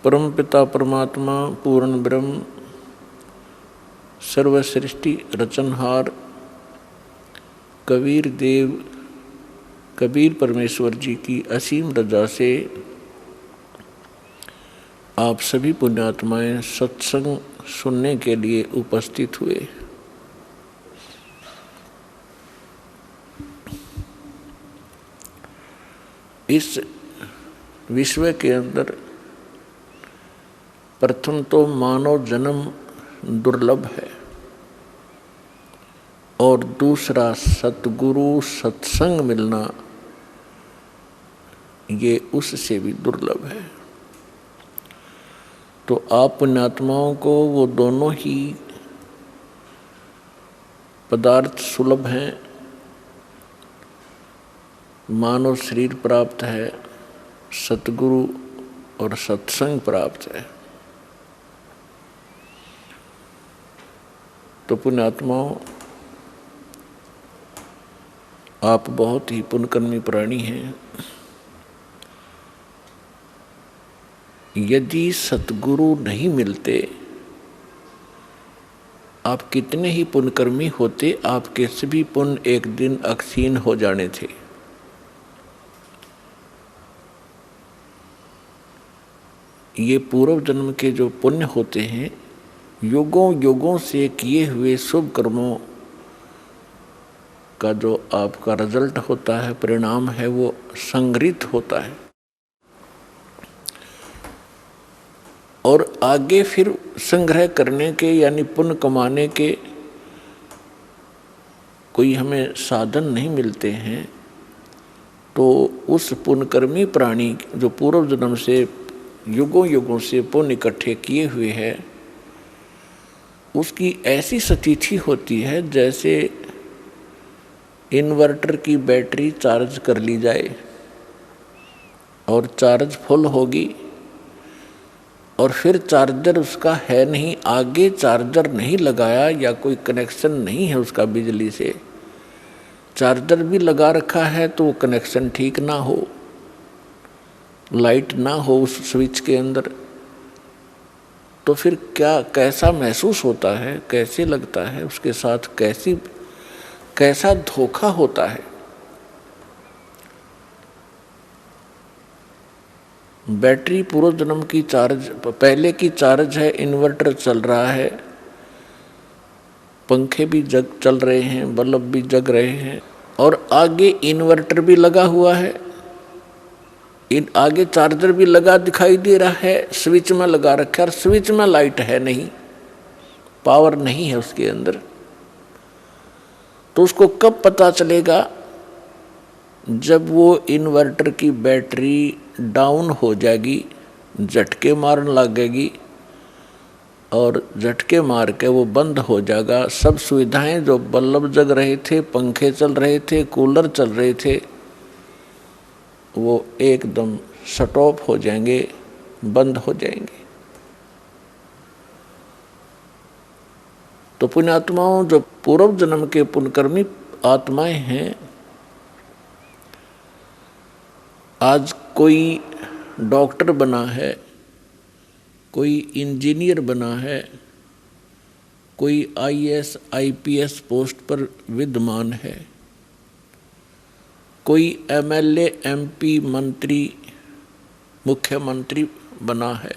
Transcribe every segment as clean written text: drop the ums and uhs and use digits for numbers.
परम पिता परमात्मा पूर्ण ब्रह्म सर्वसृष्टि रचनहार कबीर देव कबीर परमेश्वर जी की असीम रजा से आप सभी पुण्यात्माएं सत्संग सुनने के लिए उपस्थित हुए। इस विश्व के अंदर प्रथम तो मानव जन्म दुर्लभ है और दूसरा सतगुरु सत्संग मिलना ये उससे भी दुर्लभ है। तो आप पुण्यात्माओं को वो दोनों ही पदार्थ सुलभ हैं। मानव शरीर प्राप्त है, सतगुरु और सत्संग प्राप्त है। तो पुण्यात्माओं, आप बहुत ही पुण्यकर्मी प्राणी हैं। यदि सतगुरु नहीं मिलते, आप कितने ही पुण्यकर्मी होते, आपके सभी पुण्य एक दिन अक्षीण हो जाने थे। ये पूर्व जन्म के जो पुण्य होते हैं, युगों युगों से किए हुए शुभ कर्मों का जो आपका रिजल्ट होता है, परिणाम है, वो संग्रहित होता है और आगे फिर संग्रह करने के यानी पुण्य कमाने के कोई हमें साधन नहीं मिलते हैं। तो उस पुण्यकर्मी प्राणी जो पूर्व जन्म से युगों युगों से पुण्य इकट्ठे किए हुए हैं, उसकी ऐसी स्थिति होती है जैसे इन्वर्टर की बैटरी चार्ज कर ली जाए और चार्ज फुल होगी और फिर चार्जर उसका है नहीं, आगे चार्जर नहीं लगाया या कोई कनेक्शन नहीं है उसका बिजली से, चार्जर भी लगा रखा है तो वो कनेक्शन ठीक ना हो, लाइट ना हो उस स्विच के अंदर, तो फिर क्या कैसा महसूस होता है, कैसे लगता है, उसके साथ कैसा धोखा होता है। बैटरी पूर्व जन्म की चार्ज पहले की चार्ज है, इन्वर्टर चल रहा है, पंखे भी चल रहे हैं, बल्ब भी जग रहे हैं और आगे इन्वर्टर भी लगा हुआ है, आगे चार्जर भी लगा दिखाई दे रहा है, स्विच में लगा रखा है और स्विच में लाइट है नहीं, पावर नहीं है उसके अंदर। तो उसको कब पता चलेगा? जब वो इन्वर्टर की बैटरी डाउन हो जाएगी, झटके मारने लगेगी और झटके मार के वो बंद हो जाएगा। सब सुविधाएं जो बल्ब जग रहे थे, पंखे चल रहे थे, कूलर चल रहे थे, वो एकदम शट ऑफ हो जाएंगे, बंद हो जाएंगे। तो पुण्यात्माओं, जो पूर्व जन्म के पुण्यकर्मी आत्माएं हैं, आज कोई डॉक्टर बना है, कोई इंजीनियर बना है, कोई आईएएस आईपीएस पोस्ट पर विद्यमान है, कोई एमएलए एमपी मंत्री मुख्यमंत्री बना है,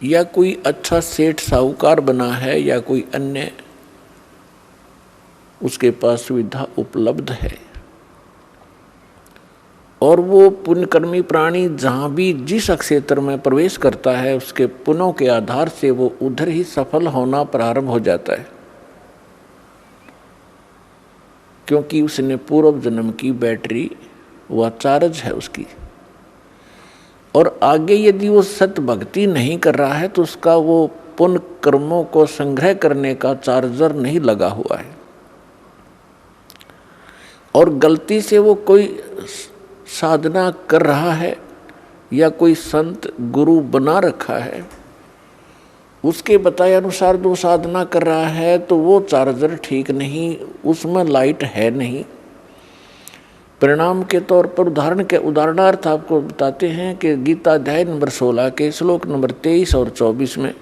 या कोई अच्छा सेठ साहूकार बना है, या कोई अन्य उसके पास सुविधा उपलब्ध है। और वो पुण्यकर्मी प्राणी जहाँ भी जिस क्षेत्र में प्रवेश करता है, उसके पुण्यों के आधार से वो उधर ही सफल होना प्रारंभ हो जाता है, क्योंकि उसने पूर्व जन्म की बैटरी वह चार्ज है उसकी। और आगे यदि वो सत भक्ति नहीं कर रहा है तो उसका वो पुण्य कर्मों को संग्रह करने का चार्जर नहीं लगा हुआ है, और गलती से वो कोई साधना कर रहा है या कोई संत गुरु बना रखा है, उसके बताए अनुसार जो साधना कर रहा है, तो वो चार्जर ठीक नहीं, उसमें लाइट है नहीं, परिणाम के तौर पर उदाहरणार्थ आपको बताते हैं कि गीता अध्याय नंबर 16 के श्लोक नंबर 23 और 24 में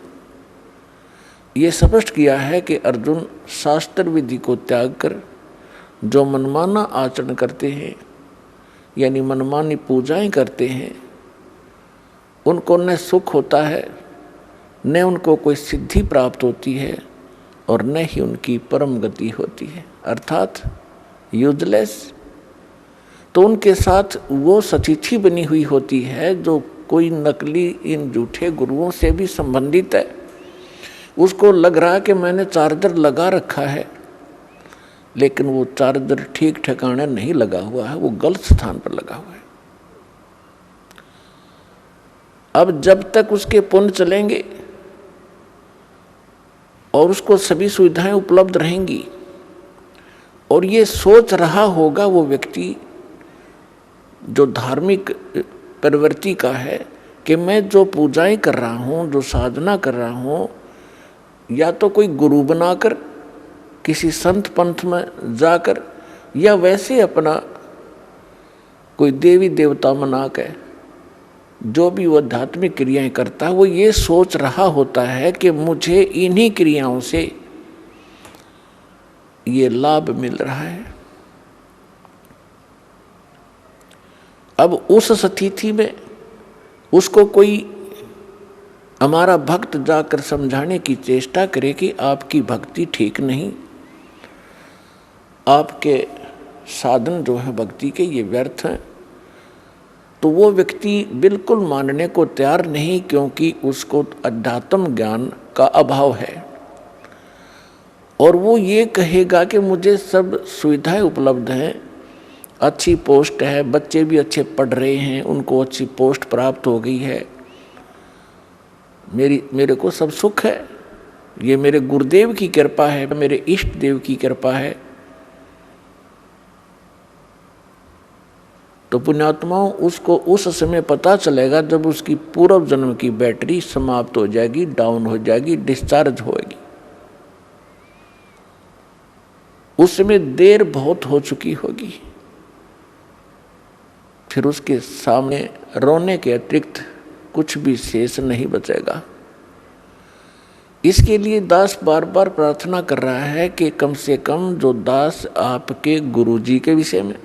ये स्पष्ट किया है कि अर्जुन शास्त्र विधि को त्याग कर जो मनमाना आचरण करते हैं, यानी मनमानी पूजाएं करते हैं, उनको न सुख होता है, न उनको कोई सिद्धि प्राप्त होती है और न ही उनकी परम गति होती है, अर्थात यूजलेस। तो उनके साथ वो सतिथि बनी हुई होती है जो कोई नकली इन झूठे गुरुओं से भी संबंधित है। उसको लग रहा है कि मैंने चार्जर लगा रखा है, लेकिन वो चार्जर ठीक ठिकाने नहीं लगा हुआ है, वो गलत स्थान पर लगा हुआ है। अब जब तक उसके पुण्य चलेंगे और उसको सभी सुविधाएं उपलब्ध रहेंगी और ये सोच रहा होगा वो व्यक्ति जो धार्मिक प्रवृत्ति का है कि मैं जो पूजाएं कर रहा हूँ, जो साधना कर रहा हूँ, या तो कोई गुरु बनाकर किसी संत पंथ में जाकर या वैसे अपना कोई देवी देवता मना के जो भी वो आध्यात्मिक क्रियाएं करता है, वो ये सोच रहा होता है कि मुझे इन्हीं क्रियाओं से ये लाभ मिल रहा है। अब उस स्थिति में उसको कोई हमारा भक्त जाकर समझाने की चेष्टा करे कि आपकी भक्ति ठीक नहीं, आपके साधन जो है भक्ति के ये व्यर्थ हैं, तो वो व्यक्ति बिल्कुल मानने को तैयार नहीं, क्योंकि उसको अध्यात्म ज्ञान का अभाव है। और वो ये कहेगा कि मुझे सब सुविधाएं उपलब्ध हैं, अच्छी पोस्ट है, बच्चे भी अच्छे पढ़ रहे हैं, उनको अच्छी पोस्ट प्राप्त हो गई है, मेरे को सब सुख है, ये मेरे गुरुदेव की कृपा है, मेरे इष्ट देव की कृपा है। तो पुण्यात्माओं, उसको उस समय पता चलेगा जब उसकी पूर्व जन्म की बैटरी समाप्त हो जाएगी, डाउन हो जाएगी, डिस्चार्ज होएगी। उस समय देर बहुत हो चुकी होगी, फिर उसके सामने रोने के अतिरिक्त कुछ भी शेष नहीं बचेगा। इसके लिए दास बार बार प्रार्थना कर रहा है कि कम से कम जो दास आपके गुरु जी के विषय में,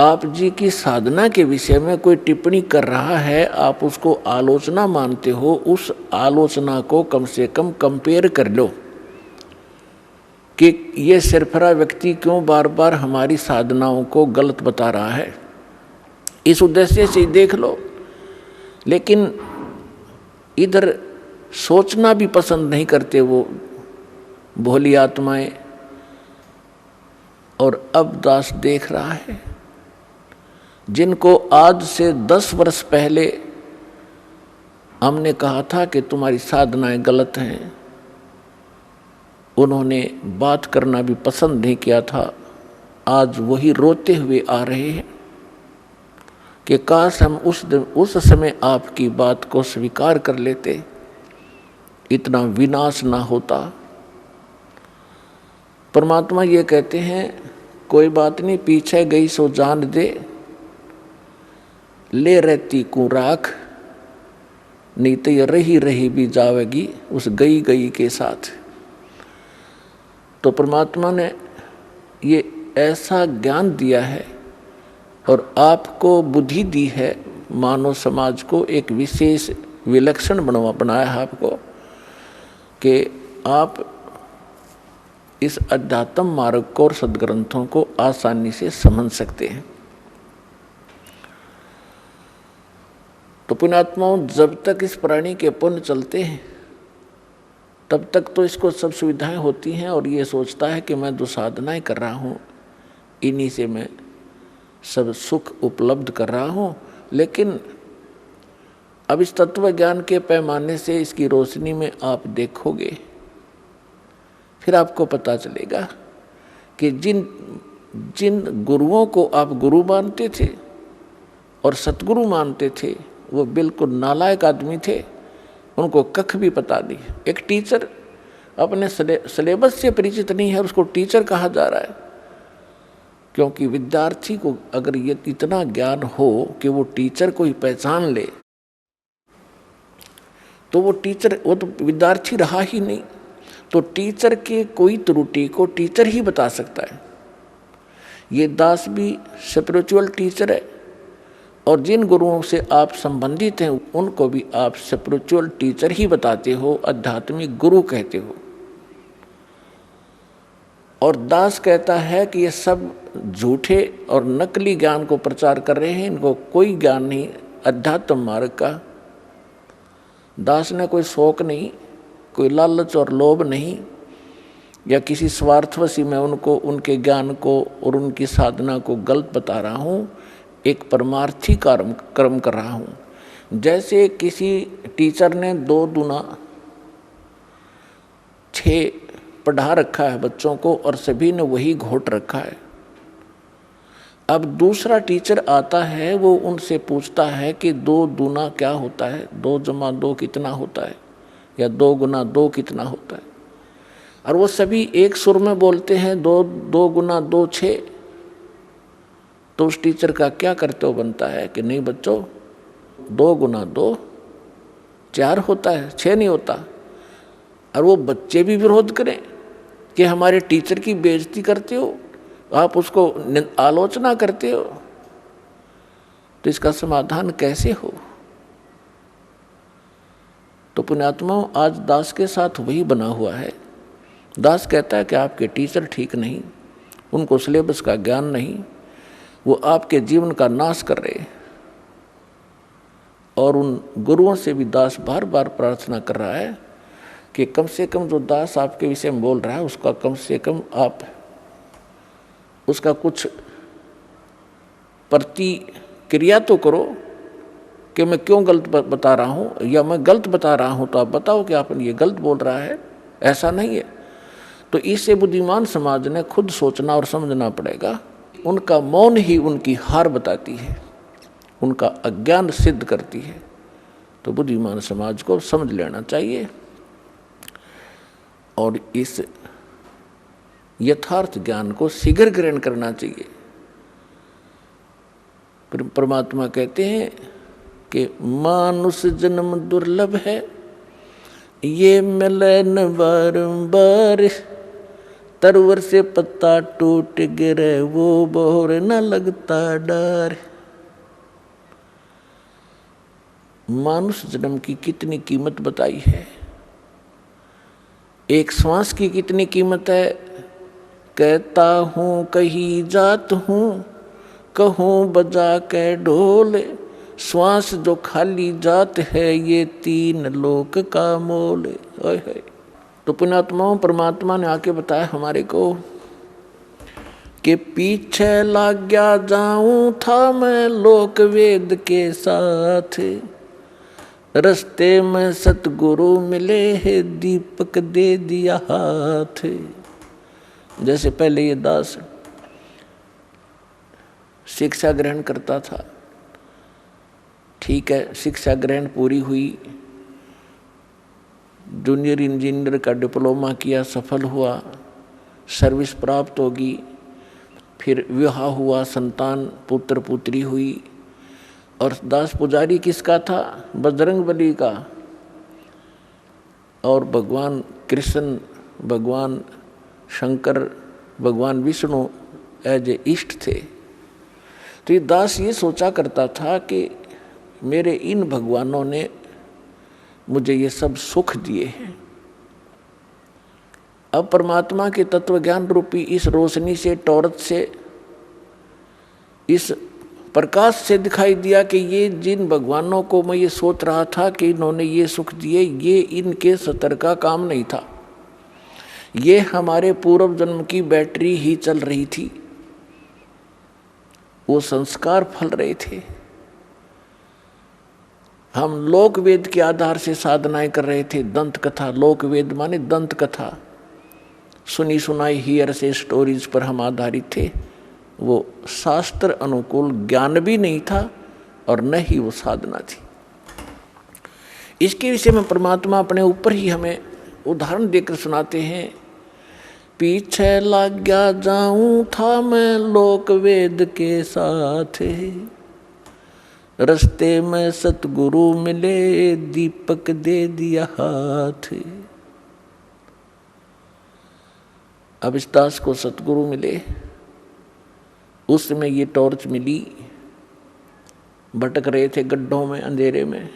आप जी की साधना के विषय में कोई टिप्पणी कर रहा है, आप उसको आलोचना मानते हो, उस आलोचना को कम से कम कंपेयर कर लो कि ये सिरफरा व्यक्ति क्यों बार बार हमारी साधनाओं को गलत बता रहा है, इस उद्देश्य से देख लो। लेकिन इधर सोचना भी पसंद नहीं करते वो भोली आत्माएं। और अब दास देख रहा है, जिनको आज से 10 वर्ष पहले हमने कहा था कि तुम्हारी साधनाएं गलत हैं, उन्होंने बात करना भी पसंद नहीं किया था, आज वही रोते हुए आ रहे हैं कि काश हम उस समय आपकी बात को स्वीकार कर लेते, इतना विनाश ना होता। परमात्मा ये कहते हैं, कोई बात नहीं, पीछे गई सो जान दे, ले रहती को राख, नहीं तो ये रही रही भी जावेगी उस गई गई के साथ। तो परमात्मा ने ये ऐसा ज्ञान दिया है और आपको बुद्धि दी है, मानव समाज को एक विशेष विलक्षण बनाया है आपको, कि आप इस अध्यात्म मार्ग को और सद्ग्रंथों को आसानी से समझ सकते हैं। तो पुण्यात्माओं, जब तक इस प्राणी के पुण्य चलते हैं तब तक तो इसको सब सुविधाएं होती हैं और ये सोचता है कि मैं जो साधनाएं कर रहा हूँ इन्हीं से मैं सब सुख उपलब्ध कर रहा हूँ। लेकिन अब इस तत्व ज्ञान के पैमाने से, इसकी रोशनी में आप देखोगे, फिर आपको पता चलेगा कि जिन गुरुओं को आप गुरु मानते थे और सतगुरु मानते थे, वो बिल्कुल नालायक आदमी थे, उनको कख भी पता नहीं। एक टीचर अपने सिलेबस से परिचित नहीं है, उसको टीचर कहा जा रहा है, क्योंकि विद्यार्थी को अगर ये इतना ज्ञान हो कि वो टीचर को ही पहचान ले, तो वो तो विद्यार्थी रहा ही नहीं। तो टीचर के कोई त्रुटि को टीचर ही बता सकता है। ये दास भी स्पिरिचुअल टीचर है, और जिन गुरुओं से आप संबंधित हैं उनको भी आप स्पिरिचुअल टीचर ही बताते हो, आध्यात्मिक गुरु कहते हो। और दास कहता है कि ये सब झूठे और नकली ज्ञान को प्रचार कर रहे हैं, इनको कोई ज्ञान नहीं अध्यात्म मार्ग का। दास ने कोई शौक नहीं, कोई लालच और लोभ नहीं, या किसी स्वार्थवशी में उनको उनके ज्ञान को और उनकी साधना को गलत बता रहा हूँ। एक परमार्थी कर्म कर रहा हूँ। जैसे किसी टीचर ने 2 दूना 6 पढ़ा रखा है बच्चों को और सभी ने वही घोट रखा है। अब दूसरा टीचर आता है, वो उनसे पूछता है कि 2 दूना क्या होता है, 2 जमा 2 कितना होता है, या 2 गुना 2 कितना होता है। और वो सभी एक सुर में बोलते हैं 2 गुना 2 6। तो उस टीचर का क्या कर्तव्य बनता है कि नहीं बच्चों, 2 गुना 2 4 होता है, 6 नहीं होता। और वो बच्चे भी विरोध करें कि हमारे टीचर की बेइज्जती करते हो, आप उसको आलोचना करते हो, तो इसका समाधान कैसे हो। तो पुण्यात्माओं, आज दास के साथ वही बना हुआ है। दास कहता है कि आपके टीचर ठीक नहीं, उनको सिलेबस का ज्ञान नहीं, वो आपके जीवन का नाश कर रहे। और उन गुरुओं से भी दास बार बार प्रार्थना कर रहा है कि कम से कम जो दास आपके विषय में बोल रहा है उसका कम से कम आप उसका कुछ प्रतिक्रिया तो करो कि मैं क्यों गलत बता रहा हूँ, या मैं गलत बता रहा हूँ तो आप बताओ कि आपने ये गलत बोल रहा है, ऐसा नहीं है। तो इससे बुद्धिमान समाज ने खुद सोचना और समझना पड़ेगा। उनका मौन ही उनकी हार बताती है, उनका अज्ञान सिद्ध करती है। तो बुद्धिमान समाज को समझ लेना चाहिए और इस यथार्थ ज्ञान को शीघ्र ग्रहण करना चाहिए। परमात्मा कहते हैं कि मानुष जन्म दुर्लभ है, ये मिले न बारंबार, तरवर से पत्ता टूट गिरे वो बोर न लगता डर। मानुष जन्म की कितनी कीमत बताई है, एक श्वास की कितनी कीमत है। कहता हूँ कहीं जात हूँ, कहूँ बजा के ढोल, श्वास जो खाली जात है ये 3 लोक का मोल। है। तो पुण्यात्माओं, परमात्मा ने आके बताया हमारे को कि पीछे लग गया जाऊं था मैं लोक वेद के साथ, रस्ते में सतगुरु मिले है दीपक दे दिया हाथ। जैसे पहले ये दास शिक्षा ग्रहण करता था, ठीक है, शिक्षा ग्रहण पूरी हुई, जूनियर इंजीनियर का डिप्लोमा किया, सफल हुआ, सर्विस प्राप्त होगी, फिर विवाह हुआ, संतान पुत्र पुत्री हुई। और दास पुजारी किसका था? बजरंगबली का। और भगवान कृष्ण, भगवान शंकर, भगवान विष्णु एज ए इष्ट थे। तो ये दास ये सोचा करता था कि मेरे इन भगवानों ने मुझे ये सब सुख दिए हैं। अब परमात्मा के तत्व ज्ञान रूपी इस रोशनी से, टॉर्च से, इस प्रकाश से दिखाई दिया कि ये जिन भगवानों को मैं ये सोच रहा था कि इन्होंने ये सुख दिए, ये इनके सतर का काम नहीं था, ये हमारे पूर्व जन्म की बैटरी ही चल रही थी, वो संस्कार फल रहे थे। हम लोक वेद के आधार से साधनाएं कर रहे थे। दंत कथा, लोक वेद माने दंत कथा, सुनी सुनाई हियर से स्टोरीज पर हम आधारित थे। वो शास्त्र अनुकूल ज्ञान भी नहीं था और न ही वो साधना थी। इसके विषय में परमात्मा अपने ऊपर ही हमें उदाहरण देकर सुनाते हैं पीछे लग गया जाऊं था मैं लोक वेद के साथ, रस्ते में सतगुरु मिले दीपक दे दिया हाथ। अब इस दास को सतगुरु मिले, उसमें ये टॉर्च मिली। भटक रहे थे गड्ढों में अंधेरे में,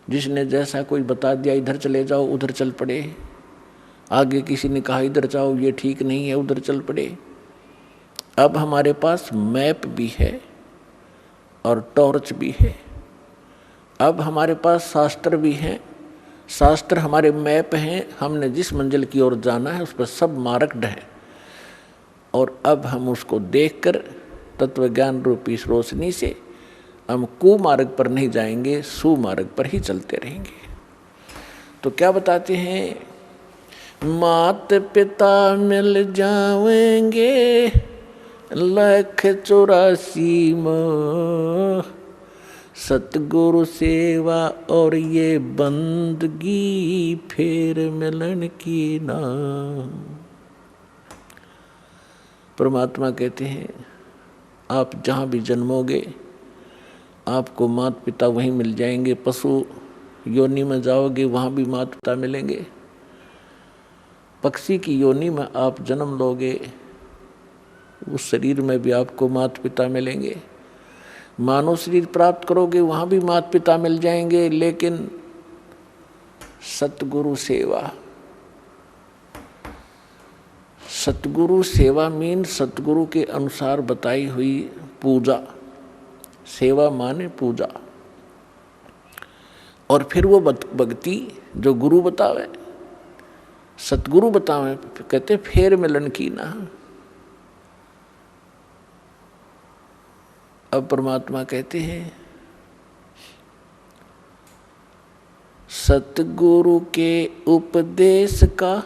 जिसने जैसा कोई बता दिया इधर चले जाओ उधर चल पड़े। आगे किसी ने कहा इधर जाओ ये ठीक नहीं है उधर चल पड़े। अब हमारे पास मैप भी है और टॉर्च भी है। अब हमारे पास शास्त्र भी हैं, शास्त्र हमारे मैप हैं। हमने जिस मंजिल की ओर जाना है उस पर सब मार्गड है। और अब हम उसको देखकर तत्वज्ञान रूपी इस रोशनी से हम कुमार्ग पर नहीं जाएंगे, सुमार्ग पर ही चलते रहेंगे। तो क्या बताते हैं, मात पिता मिल जाएंगे 184 में, सतगुरु सेवा और ये बंदगी फिर मिलन की ना। परमात्मा कहते हैं आप जहाँ भी जन्मोगे आपको माता पिता वहीं मिल जाएंगे। पशु योनि में जाओगे वहाँ भी माता पिता मिलेंगे। पक्षी की योनि में आप जन्म लोगे उस शरीर में भी आपको माता पिता मिलेंगे। मानव शरीर प्राप्त करोगे वहाँ भी माता पिता मिल जाएंगे। लेकिन सतगुरु सेवा, सतगुरु सेवा मीन सतगुरु के अनुसार बताई हुई पूजा। सेवा माने पूजा। और फिर वो भक्ति जो गुरु बतावे, सतगुरु बतावे, कहते फेर मिलन की ना। अब परमात्मा कहते हैं सतगुरु के उपदेश का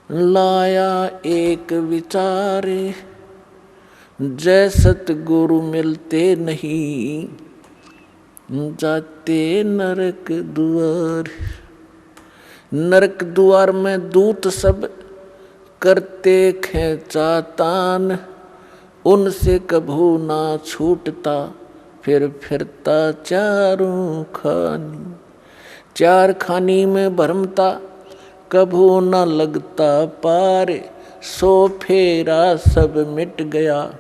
लाया एक विचार, जय सतगुरु मिलते नहीं जाते नरक द्वार। नरक द्वार में दूत सब करते खेचातान, उनसे कभू ना छूटता फिर फिरता चारों खानी। चार खानी में भरमता कभू न लगता पार, सो फेरा सब मिट गया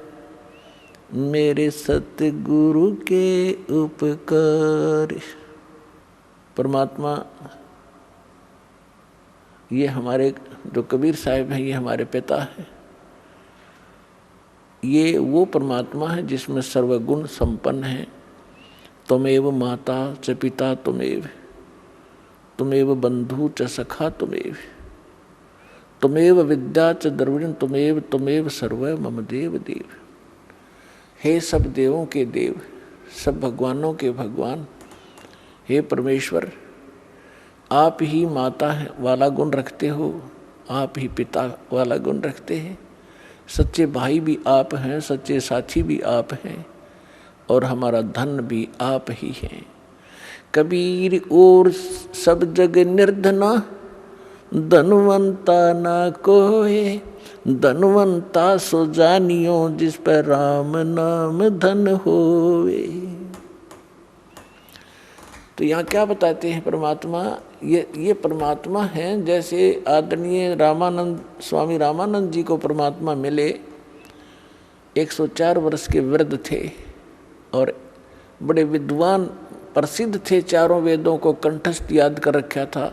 मेरे सतगुरु के उपकार। परमात्मा ये हमारे जो कबीर साहिब हैं ये हमारे पिता हैं। ये वो परमात्मा है जिसमें सर्वगुण संपन्न है। त्वमेव माता च पिता त्वमेव, त्वमेव बंधु च सखा त्वमेव, त्वमेव विद्या च द्रविण त्वमेव, त्वमेव सर्व मम देव देव। हे सब देवों के देव, सब भगवानों के भगवान, हे परमेश्वर, आप ही माता वाला गुण रखते हो, आप ही पिता वाला गुण रखते हैं। सच्चे भाई भी आप हैं, सच्चे साथी भी आप हैं, और हमारा धन भी आप ही हैं। कबीर और सब जग निर्धना, धनवंता ना कोय, धनवंता सो जानियो जिस पर राम नाम धन होवे। तो यहाँ क्या बताते हैं परमात्मा, ये परमात्मा हैं। जैसे आदरणीय रामानंद स्वामी रामानंद जी को परमात्मा मिले, 104 वर्ष के वृद्ध थे और बड़े विद्वान प्रसिद्ध थे, चारों वेदों को कंठस्थ याद कर रखा था।